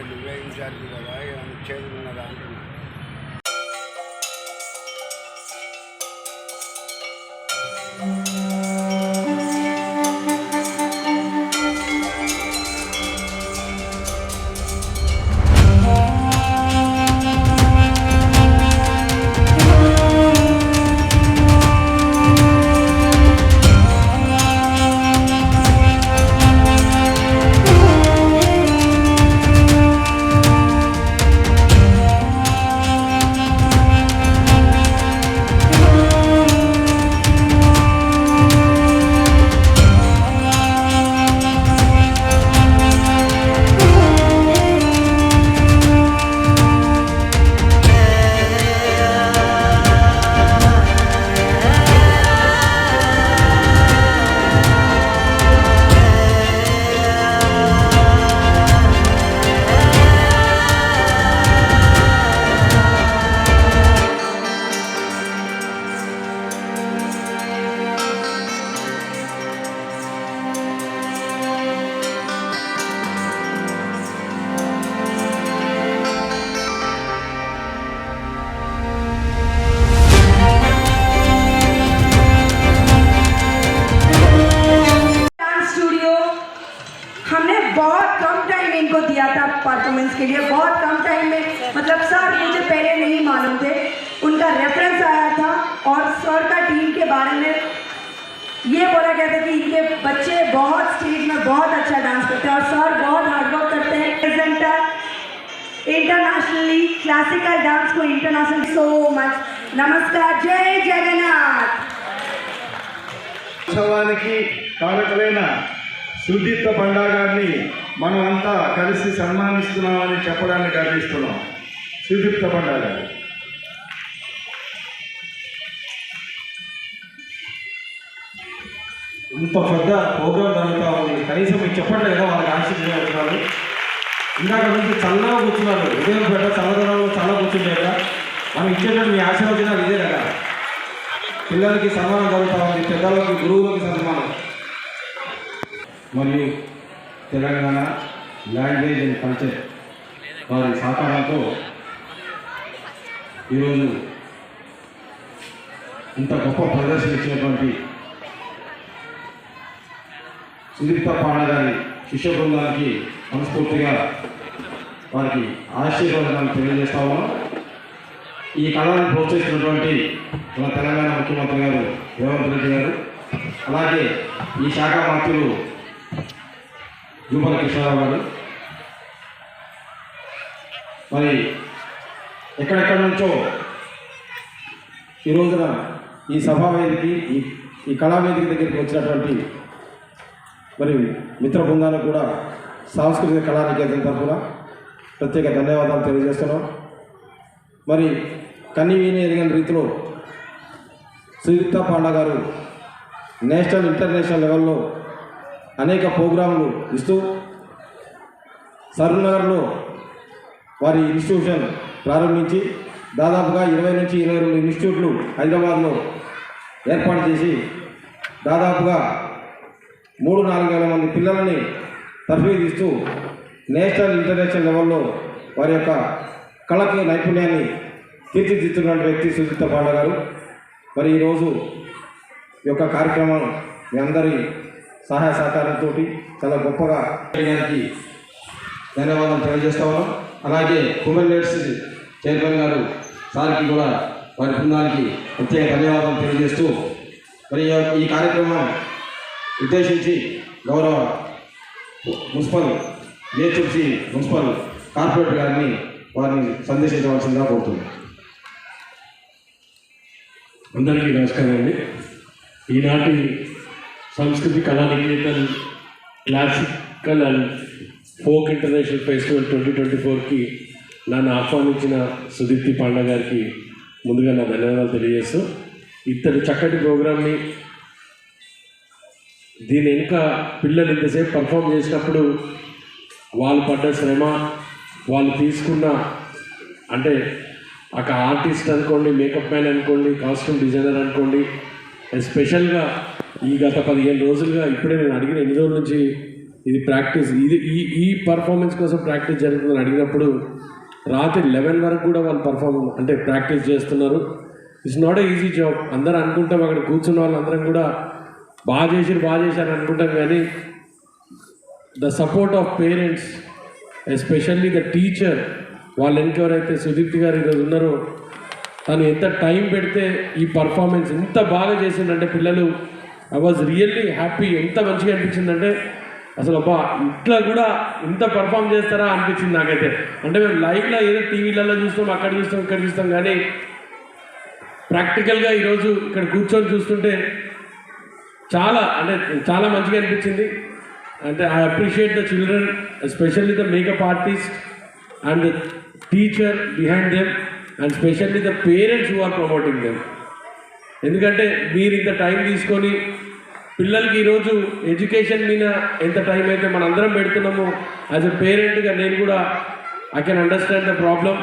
నువ్వే ఇన్ఛార్జ్ కదా ఏమైనా చేతులు ఉన్నదా అంటున్నా. इनको दिया था परफॉर्मेंस के लिए, बहुत कम टाइम में, मतलब सर मुझे पहले नहीं मालूम थे, उनका रेफरेंस आया था और सर का टीम के बारे में ये बोला गया था कि इनके बच्चे बहुत स्टेज में बहुत अच्छा डांस करते हैं और सर बहुत हार्डवर्क करते हैं। प्रेजेंटर इंटरनेशनली क्लासिकल डांस को इंटरनेशनल सो मच नमस्कार, जय जगन्नाथ। ఉత్సవానికి కారకులైన సుదీప్త పండా గారిని మనమంతా కలిసి సన్మానిస్తున్నామని చెప్పడానికి గర్విస్తున్నాం. సుదీప్త పండా గారు ఇంత పెద్ద ప్రోగ్రాం జరుగుతూ ఉంది, కనీసం మీకు చెప్పండి కదా వాళ్ళకి ఆశీర్వదించారు. ఇందాక నుంచి చల్లగా కూర్చున్నారు, ఉదయం పెట్ట చల్లదనంలో చల్ల కూర్చుంటాక మనం ఇచ్చేటప్పుడు మీ ఆశీర్వచనాలు ఇదే కదా. పిల్లలకి సన్మానం జరుగుతూ ఉంది, పెద్దలకి గురువులకి సన్మానం. మరియు తెలంగాణ లాంగ్వేజ్ అండ్ కల్చర్ వారి సహకారంతో ఈరోజు ఇంత గొప్ప ప్రదర్శన ఇచ్చినటువంటి సుదీప్త పాండా గారి శిష్య బృందానికి మనస్ఫూర్తిగా వారికి ఆశీర్వాదాలు తెలియజేస్తా ఉన్నాం. ఈ కళను ప్రోత్సహిస్తున్నటువంటి మన తెలంగాణ ముఖ్యమంత్రి గారు రేవంత్ రెడ్డి గారు, అలాగే ఈ శాఖ మంత్రులు జూపల్లి కృష్ణారావు గారు, మరి ఎక్కడెక్కడి నుంచో ఈ రోజున ఈ సభా వేదికకి ఈ కళావేదిక దగ్గరికి వచ్చినటువంటి మరి మిత్ర బృందానికి కూడా సాంస్కృతిక కళానికేతన్ తరఫున ప్రత్యేక ధన్యవాదాలు తెలియజేస్తున్నాం. మరి కన్ని వీని ఎరిగిన రీతిలో సుదీప్త పాండా గారు నేషనల్ ఇంటర్నేషనల్ లెవెల్లో అనేక ప్రోగ్రాంలు ఇస్తూ సరూర్నగర్లో వారి ఇన్స్టిట్యూషన్ ప్రారంభించి దాదాపుగా 20 నుంచి 22 ఇన్స్టిట్యూట్లు హైదరాబాద్లో ఏర్పాటు చేసి దాదాపుగా 3-4 వేల మంది పిల్లలని తర్ఫీదు ఇస్తూ నేషనల్ ఇంటర్నేషనల్ లెవెల్లో వారి యొక్క కళకి నైపుణ్యాన్ని తీర్చిదిద్దుతున్న వ్యక్తి సుదీప్త పాండా గారు. మరి ఈరోజు ఈ యొక్క కార్యక్రమం మీ అందరి సహాయ సహకారంతో చాలా గొప్పగా చేయడానికి ధన్యవాదాలు తెలియజేస్తా ఉన్నాం. అలాగే హ్యూమన్ రైట్స్ చైర్మన్ గారు సార్కి కూడా వారి బృందానికి ప్రత్యేక ధన్యవాదాలు తెలియజేస్తూ మరి ఈ కార్యక్రమం ఉద్దేశించి గౌరవ మున్సిపల్ జిహెచ్ఎంసీ మున్సిపల్ కార్పొరేటర్ గారిని వారిని సందేశించవలసిందిగా కోరుతుంది. అందరికీ నమస్కారం అండి. ఈనాటి Samskruti Kalaniketan classical and folk international festival 2024కి నన్ను ఆహ్వానించిన సుదీప్తి పాండా గారికి ముందుగా నా ధన్యవాదాలు తెలియజేస్తూ, ఇతడి చక్కటి ప్రోగ్రామ్ని దీని వెనుక పిల్లలు ఇంతసేపు పర్ఫామ్ చేసినప్పుడు వాళ్ళు పడ్డ శ్రమ, వాళ్ళు తీసుకున్న అంటే ఒక ఆర్టిస్ట్ అనుకోండి, మేకప్ మ్యాన్ అనుకోండి, కాస్ట్యూమ్ డిజైనర్ అనుకోండి, స్పెషల్గా ఈ గత 15 రోజులుగా ఇప్పుడే నేను అడిగిన 8 రోజుల నుంచి ఇది ప్రాక్టీస్, ఇది ఈ పర్ఫార్మెన్స్ కోసం ప్రాక్టీస్ జరుగుతుందని అడిగినప్పుడు రాత్రి 11 వరకు కూడా వాళ్ళు అంటే ప్రాక్టీస్ చేస్తున్నారు. It's not a easy job. అందరూ అనుకుంటాం, అక్కడ కూర్చున్న వాళ్ళందరం కూడా బాగా చేశారు అనుకుంటాం, కానీ the support of parents, especially the teacher, వాళ్ళు ఎవరైతే సుదీప్తి గారు ఈరోజు ఉన్నారో తను ఎంత టైం పెడితే ఈ పర్ఫార్మెన్స్ ఎంత బాగా చేసిందంటే పిల్లలు, ఐ వాజ్ రియల్లీ హ్యాపీ. ఎంత మంచిగా అనిపించిందంటే అసలు అబ్బా ఇట్లా కూడా ఇంత పర్ఫామ్ చేస్తారా అనిపించింది నాకైతే. అంటే మేము లైవ్లో ఏదో టీవీలలో చూస్తాం, అక్కడ చూస్తాం, ఇక్కడ చూస్తాం, కానీ ప్రాక్టికల్గా ఈరోజు ఇక్కడ కూర్చొని చూస్తుంటే చాలా మంచిగా అనిపించింది. అంటే I appreciate the children, especially the makeup artist and the teacher behind them, and specially the parents who are promoting them. ఎందుకంటే మీరు ఇంత టైం తీసుకొని పిల్లలకి ఈరోజు ఎడ్యుకేషన్ మీద ఎంత టైం అయితే మనందరం పెడుతున్నామో, యాజ్ ఎ పేరెంట్గా నేను కూడా I can understand the problem.